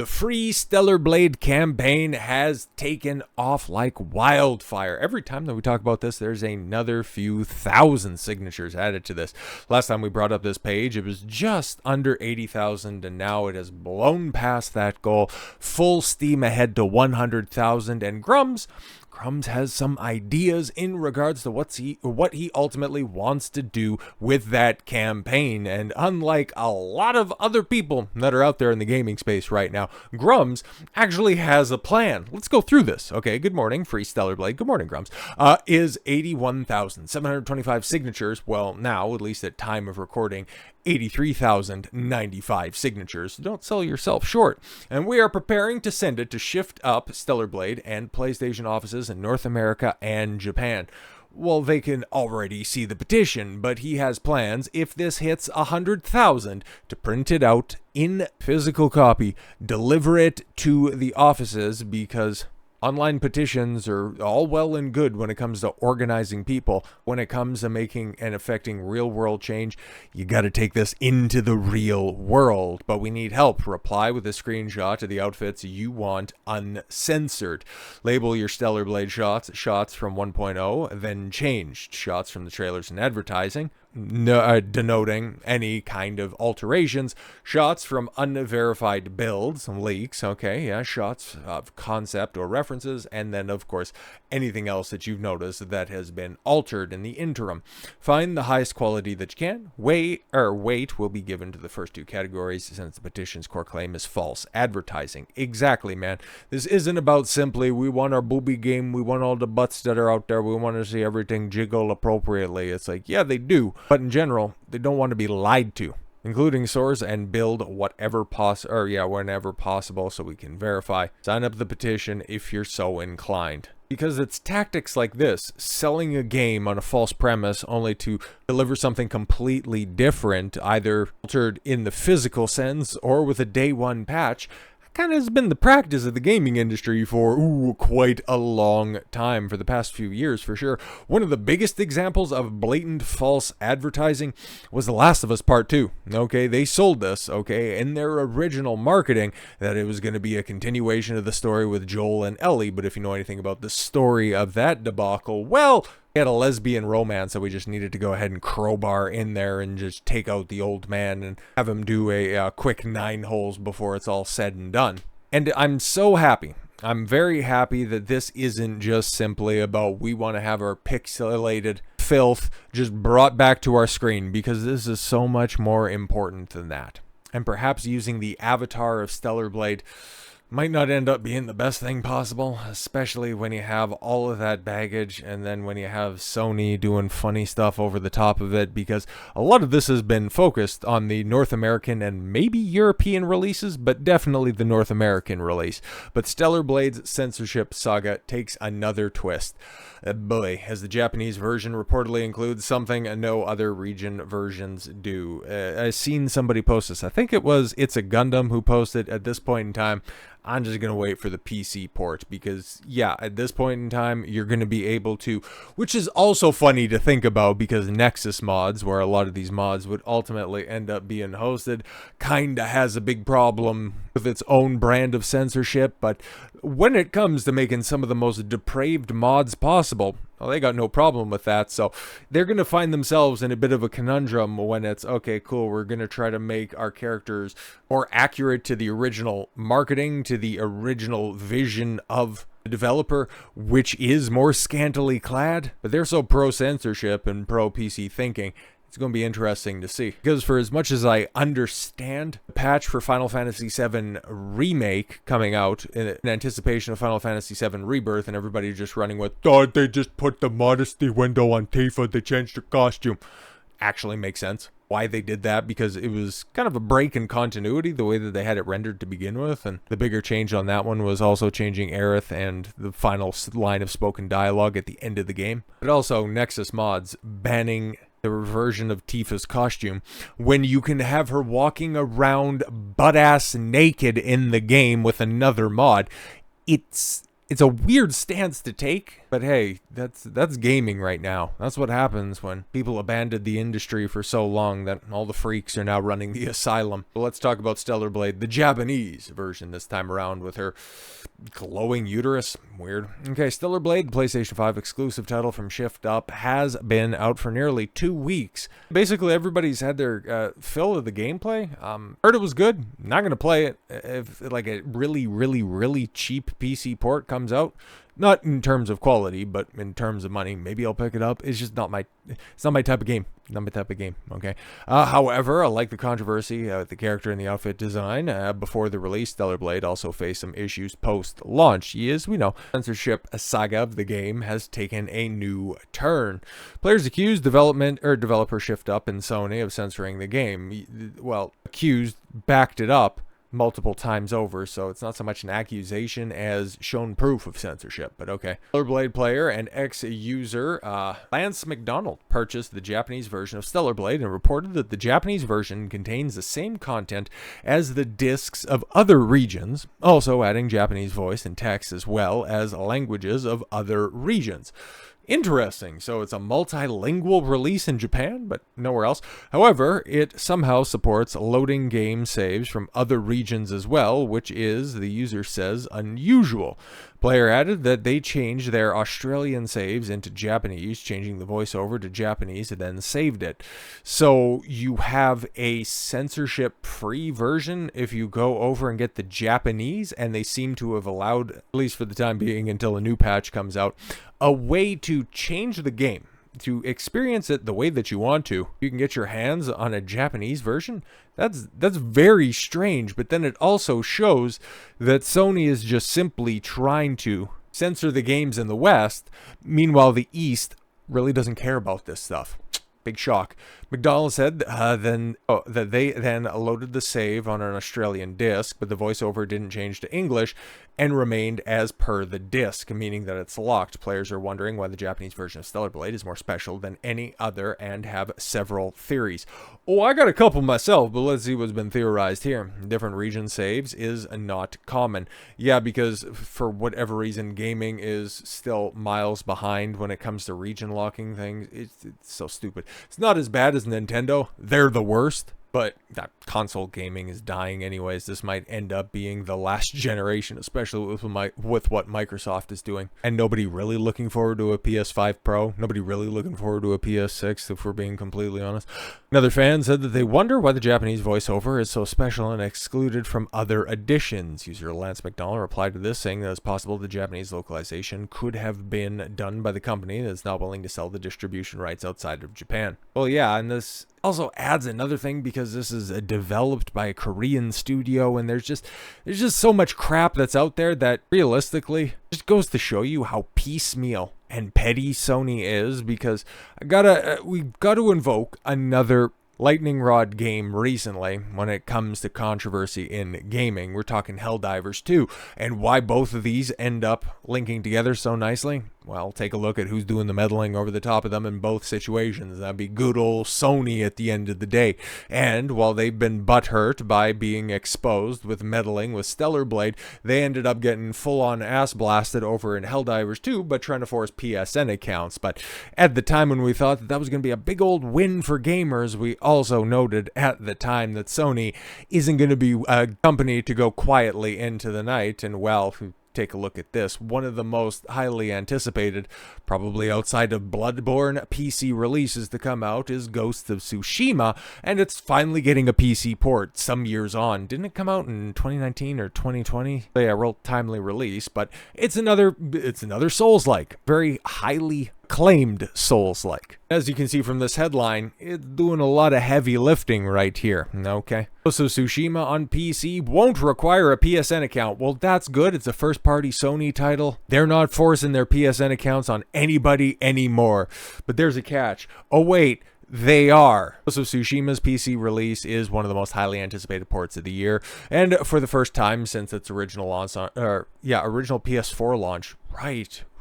The free Stellar Blade campaign has taken off like wildfire. Every time that we talk about this, there's another few thousand signatures added to this. Last time we brought up this page, it was just under 80,000, and now it has blown past that goal. Full steam ahead to 100,000, and Grums has some ideas in regards to what he ultimately wants to do with that campaign. And unlike a lot of other people that are out there in the gaming space right now, Grums actually has a plan. Let's go through this. Okay, good morning, Free Stellar Blade. Good morning, Grums. Is 81,725 signatures. Well, now, at least at time of recording, 83,095 signatures. Don't sell yourself short. And we are preparing to send it to Shift Up, Stellar Blade, and PlayStation offices in North America and Japan. Well, they can already see the petition, but he has plans, if this hits 100,000, to print it out in physical copy, deliver it to the offices, because online petitions are all well and good when it comes to organizing people. When it comes to making and affecting real world change, you got to take this into the real world. But we need help. Reply with a screenshot of the outfits you want uncensored. Label your Stellar Blade shots from 1.0, then changed shots from the trailers and advertising, denoting any kind of alterations, shots from unverified builds, leaks, okay, yeah, shots of concept or references, and then, of course, anything else that you've noticed that has been altered in the interim. Find the highest quality that you can. Weight will be given to the first two categories, since the petition's core claim is false advertising. Exactly, man. This isn't about simply, we want our booby game, we want all the butts that are out there, we want to see everything jiggle appropriately. It's like, yeah, they do. But in general, they don't want to be lied to, including source and build whenever possible, so we can verify. Sign up the petition if you're so inclined. Because it's tactics like this, selling a game on a false premise only to deliver something completely different, either altered in the physical sense or with a day one patch, kind of has been the practice of the gaming industry for quite a long time, for the past few years for sure. One of the biggest examples of blatant false advertising was The Last of Us Part 2. Okay, they sold this, okay, in their original marketing that it was going to be a continuation of the story with Joel and Ellie, but if you know anything about the story of that debacle, well, we had a lesbian romance that we just needed to go ahead and crowbar in there and just take out the old man and have him do a quick 9 holes before it's all said and done. And I'm so happy. I'm very happy that this isn't just simply about we want to have our pixelated filth just brought back to our screen, because this is so much more important than that. And perhaps using the avatar of Stellar Blade might not end up being the best thing possible, especially when you have all of that baggage, and then when you have Sony doing funny stuff over the top of it, because a lot of this has been focused on the North American and maybe European releases, but definitely the North American release. But Stellar Blade's censorship saga takes another twist. Boy, as the Japanese version reportedly includes something no other region versions do. I've seen somebody post this. I think It's a Gundam who posted. At this point in time, I'm just going to wait for the PC port, because, yeah, at this point in time, you're going to be able to, which is also funny to think about, because Nexus mods, where a lot of these mods would ultimately end up being hosted, kinda has a big problem with its own brand of censorship. But when it comes to making some of the most depraved mods possible, well, they got no problem with that. So they're going to find themselves in a bit of a conundrum when it's, okay, cool, we're going to try to make our characters more accurate to the original marketing, to the original vision of the developer, which is more scantily clad. But they're so pro-censorship and pro-PC thinking, it's going to be interesting to see. Because for as much as I understand the patch for Final Fantasy VII Remake coming out in anticipation of Final Fantasy VII Rebirth, and everybody just running with, oh, they just put the modesty window on Tifa, they changed her costume. Actually makes sense why they did that, because it was kind of a break in continuity, the way that they had it rendered to begin with. And the bigger change on that one was also changing Aerith and the final line of spoken dialogue at the end of the game. But also Nexus mods banning the version of Tifa's costume when you can have her walking around butt-ass naked in the game with another mod. It's a weird stance to take, But hey, that's gaming right now. That's what happens when people abandoned the industry for so long that all the freaks are now running the asylum. But let's talk about Stellar Blade, the Japanese version this time around, with her glowing uterus. Weird. Okay, Stellar Blade, the PlayStation 5 exclusive title from Shift Up, has been out for nearly 2 weeks. Basically, everybody's had their fill of the gameplay. Heard it was good. Not gonna play it. If like a really cheap PC port comes out, not in terms of quality, but in terms of money, maybe I'll pick it up. It's just not my type of game. Not my type of game, okay? However, I like the controversy with the character and the outfit design. Before the release, Stellar Blade also faced some issues post-launch. As we know, censorship saga of the game has taken a new turn. Players accused developer Shift Up and Sony of censoring the game. Well, accused backed it up multiple times over, so it's not so much an accusation as shown proof of censorship, but okay. Stellar Blade player and ex-user Lance McDonald purchased the Japanese version of Stellar Blade and reported that the Japanese version contains the same content as the discs of other regions, also adding Japanese voice and text as well as languages of other regions. Interesting. So it's a multilingual release in Japan, but nowhere else. However, it somehow supports loading game saves from other regions as well, which is, the user says, unusual. Player added that they changed their Australian saves into Japanese, changing the voiceover to Japanese, and then saved it. So you have a censorship-free version if you go over and get the Japanese, and they seem to have allowed, at least for the time being until a new patch comes out, a way to change the game, to experience it the way that you want to. You can get your hands on a Japanese version. That's very strange, but then it also shows that Sony is just simply trying to censor the games in the West. Meanwhile, the East really doesn't care about this stuff. Big shock. McDonald said that they then loaded the save on an Australian disc, but the voiceover didn't change to English and remained as per the disc, meaning that it's locked. Players are wondering why the Japanese version of Stellar Blade is more special than any other and have several theories. Oh, I got a couple myself, but let's see what's been theorized here. Different region saves is not common. Yeah, because for whatever reason, gaming is still miles behind when it comes to region locking things. It's so stupid. It's not as bad as Nintendo. They're the worst. But that console gaming is dying anyways. This might end up being the last generation, especially with what Microsoft is doing. And nobody really looking forward to a PS5 Pro. Nobody really looking forward to a PS6, if we're being completely honest. Another fan said that they wonder why the Japanese voiceover is so special and excluded from other editions. User Lance McDonald replied to this, saying that it's possible the Japanese localization could have been done by the company that's not willing to sell the distribution rights outside of Japan. Well, yeah, and this also adds another thing because this is developed by a Korean studio, and there's just so much crap that's out there that realistically just goes to show you how piecemeal and petty Sony is. Because we've got to invoke another lightning rod game recently when it comes to controversy in gaming. We're talking Helldivers 2, and why both of these end up linking together so nicely. Well, take a look at who's doing the meddling over the top of them in both situations. That'd be good old Sony at the end of the day. And while they've been butthurt by being exposed with meddling with Stellar Blade, they ended up getting full-on ass blasted over in Helldivers 2, but trying to force PSN accounts. But at the time when we thought that was going to be a big old win for gamers, we also noted at the time that Sony isn't going to be a company to go quietly into the night. And well, take a look at this. One of the most highly anticipated, probably outside of Bloodborne, PC releases to come out is Ghost of Tsushima, and it's finally getting a PC port some years on. Didn't it come out in 2019 or 2020? Yeah, real timely release, but it's another Souls-like, very highly claimed Souls-like. As you can see from this headline, it's doing a lot of heavy lifting right here, okay? Ghost of Tsushima on PC won't require a PSN account. Well, that's good. It's a first-party Sony title. They're not forcing their PSN accounts on anybody anymore. But there's a catch. Oh, wait. They are. Ghost of Tsushima's PC release is one of the most highly anticipated ports of the year, and for the first time since its original PS4 launch.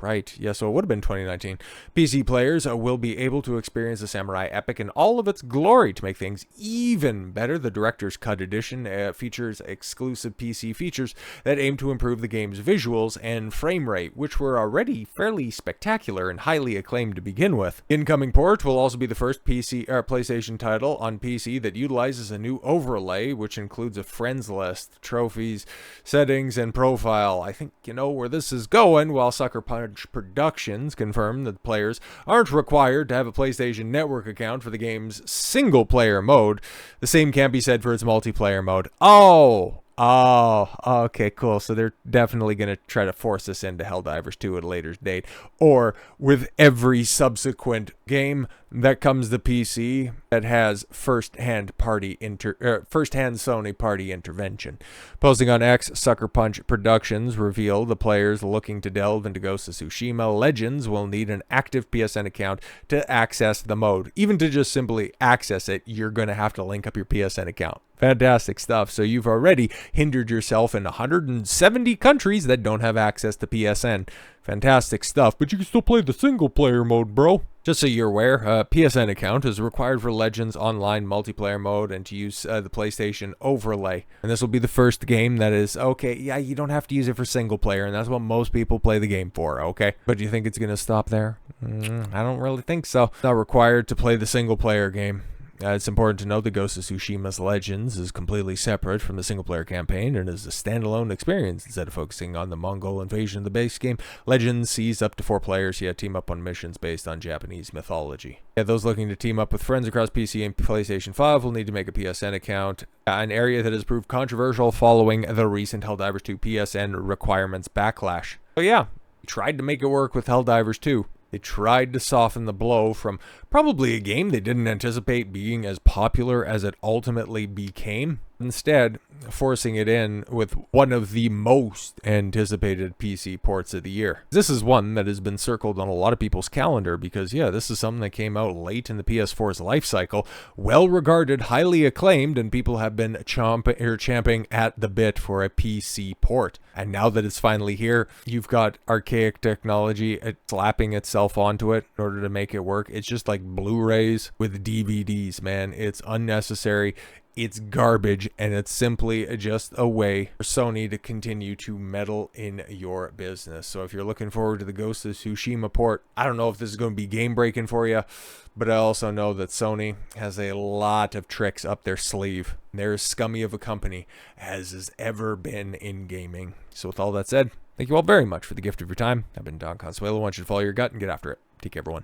Right, yeah, so it would have been 2019. PC players will be able to experience the Samurai Epic in all of its glory. To make things even better, the Director's Cut Edition features exclusive PC features that aim to improve the game's visuals and frame rate, which were already fairly spectacular and highly acclaimed to begin with. Incoming port will also be the first PlayStation title on PC that utilizes a new overlay, which includes a friends list, trophies, settings, and profile. I think you know where this is going. While Sucker Punch Productions confirmed that players aren't required to have a PlayStation Network account for the game's single-player mode, the same can't be said for its multiplayer mode. Oh, okay, cool. So they're definitely going to try to force this into Helldivers 2 at a later date. Or with every subsequent game that comes to PC that has first-hand Sony party intervention. Posting on X, Sucker Punch Productions revealed the players looking to delve into Ghost of Tsushima Legends will need an active PSN account to access the mode. Even to just simply access it, you're going to have to link up your PSN account. Fantastic stuff. So you've already hindered yourself in 170 countries that don't have access to PSN. Fantastic stuff. But you can still play the single player mode, bro. Just so you're aware, a PSN account is required for Legends Online multiplayer mode and to use the PlayStation overlay. And this will be the first game that is, okay, yeah, you don't have to use it for single player, and that's what most people play the game for, okay? But do you think it's going to stop there? I don't really think so. It's not required to play the single player game. It's important to note that Ghost of Tsushima's Legends is completely separate from the single-player campaign and is a standalone experience. Instead of focusing on the Mongol invasion of the base game, Legends sees up to 4 players yet team up on missions based on Japanese mythology. Those looking to team up with friends across PC and PlayStation 5 will need to make a PSN account, an area that has proved controversial following the recent Helldivers 2 PSN requirements backlash. So yeah, we tried to make it work with Helldivers 2. They tried to soften the blow from probably a game they didn't anticipate being as popular as it ultimately became, instead forcing it in with one of the most anticipated PC ports of the year. This is one that has been circled on a lot of people's calendar because, yeah, this is something that came out late in the PS4's life cycle, well regarded, highly acclaimed, and people have been champing at the bit for a PC port. And now that it's finally here, you've got archaic technology slapping itself onto it in order to make it work. It's just like Blu-rays with DVDs, man. It's unnecessary. It's garbage, and it's simply just a way for Sony to continue to meddle in your business. So if you're looking forward to the Ghost of Tsushima port, I don't know if this is going to be game-breaking for you, but I also know that Sony has a lot of tricks up their sleeve. They're as scummy of a company as has ever been in gaming. So with all that said, thank you all very much for the gift of your time. I've been Don Consuelo. I want you to follow your gut and get after it. Take care, everyone.